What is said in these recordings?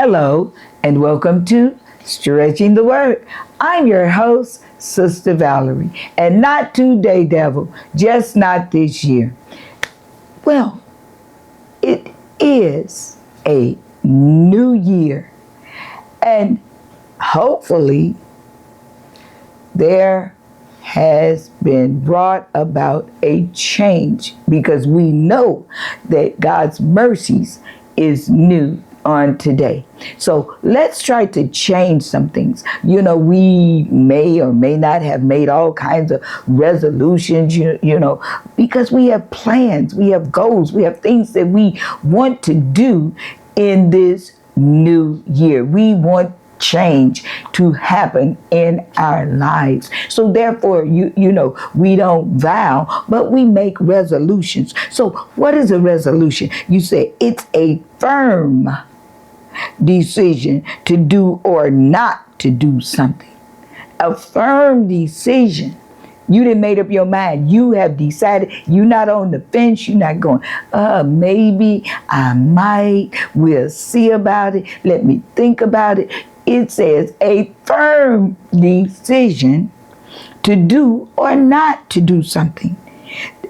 Hello, and welcome to Stretching the Word. I'm your host, Sister Valerie, and not today, devil, just not this year. Well, it is a new year, and hopefully there has been brought about a change because we know that God's mercies is new on today. So let's try to change some things. We may or may not have made all kinds of resolutions, because we have plans, we have goals, we have things that we want to do in this new year. We want change to happen in our lives. So therefore, we don't vow, but we make resolutions. So what is a resolution? You say it's a firm decision to do or not to do something. A firm decision. You done made up your mind. You have decided. You're not on the fence. You're not going, maybe, I might, we'll see about it. Let me think about it. It says a firm decision to do or not to do something.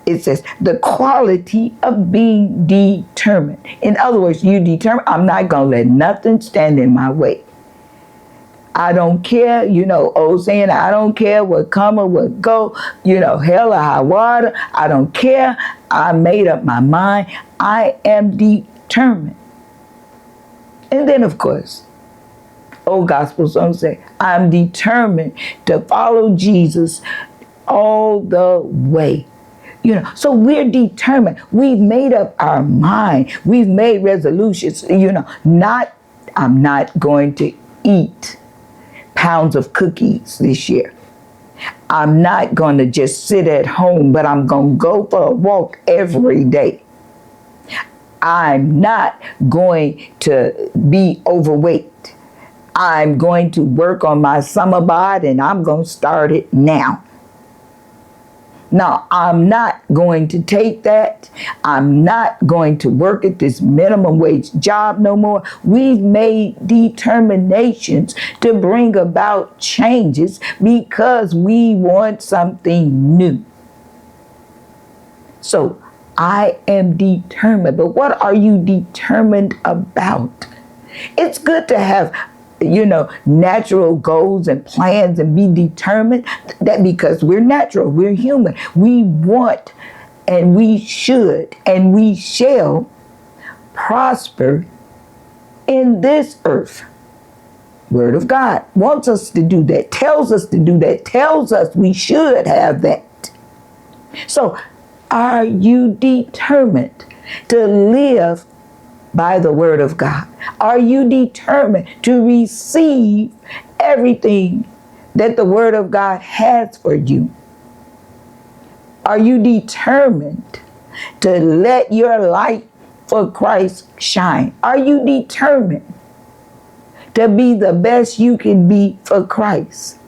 It says the quality of being determined. In other words, you determine, I'm not going to let nothing stand in my way. I don't care, old saying, I don't care what come or what go, hell or high water. I don't care. I made up my mind. I am determined. And then, of course, old gospel song say, I'm determined to follow Jesus all the way. So we're determined. We've made up our mind. We've made resolutions. I'm not going to eat pounds of cookies this year. I'm not going to just sit at home, but I'm going to go for a walk every day. I'm not going to be overweight. I'm going to work on my summer bod, and I'm going to start it now. Now, I'm not going to take that. I'm not going to work at this minimum wage job no more. We've made determinations to bring about changes because we want something new. So, I am determined. But what are you determined about? It's good to have natural goals and plans and be determined, that because we're natural, we're human. We want and we should and we shall prosper in this earth. Word of God wants us to do that, tells us to do that, tells us we should have that. So are you determined to live by the word of God? Are you determined to receive everything that the word of God has for you? Are you determined to let your light for Christ shine? Are you determined to be the best you can be for Christ?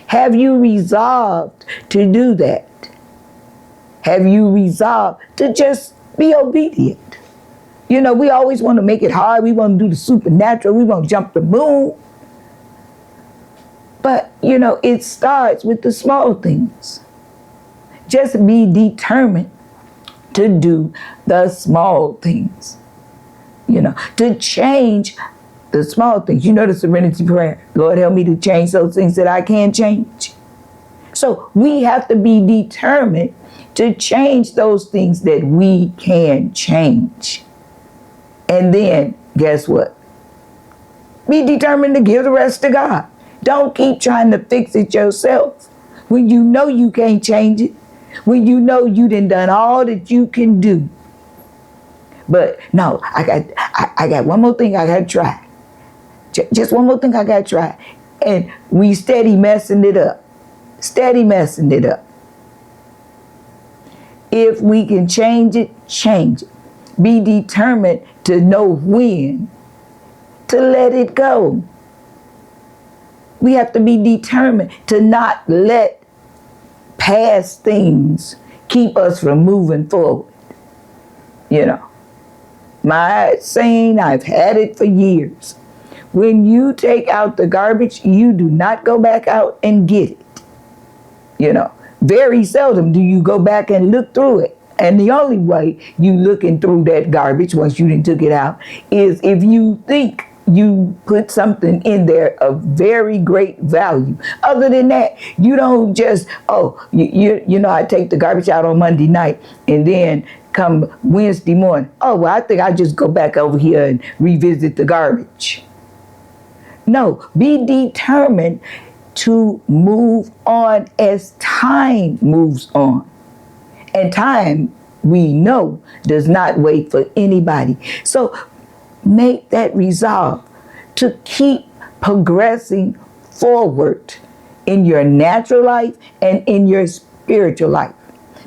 Have you resolved to do that? Have you resolved to just be obedient? We always want to make it hard. We want to do the supernatural. We want to jump the moon. But, it starts with the small things. Just be determined to do the small things. To change the small things. The serenity prayer. Lord, help me to change those things that I can't change. So we have to be determined to change those things that we can change. And then, guess what? Be determined to give the rest to God. Don't keep trying to fix it yourself when you know you can't change it, when you know you done all that you can do. But no, I got one more thing I got to try. Just one more thing I got to try. And we steady messing it up. Steady messing it up. If we can change it, change it. Be determined to know when to let it go. We have to be determined to not let past things keep us from moving forward. my saying. I've had it for years. When you take out the garbage, you do not go back out and get it. You know, very seldom do you go back and look through it. And the only way you looking through that garbage once you done took it out is if you think you put something in there of very great value. Other than that, you don't just, you know, I take the garbage out on Monday night and then come Wednesday morning, I think I'll just go back over here and revisit the garbage. No, be determined to move on as time moves on. And time, we know, does not wait for anybody. So make that resolve to keep progressing forward in your natural life and in your spiritual life.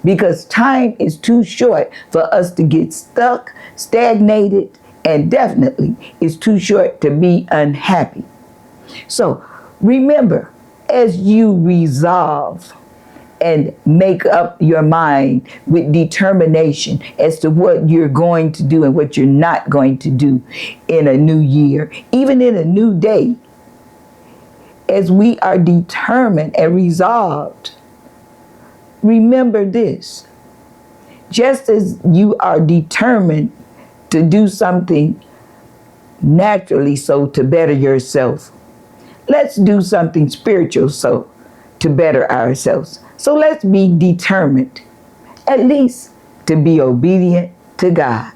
Because time is too short for us to get stuck, stagnated, and definitely it's too short to be unhappy. So remember, as you resolve and make up your mind with determination as to what you're going to do and what you're not going to do in a new year, even in a new day, as we are determined and resolved, remember this: just as you are determined to do something naturally so to better yourself, let's do something spiritual so to better ourselves. So let's be determined, at least, to be obedient to God.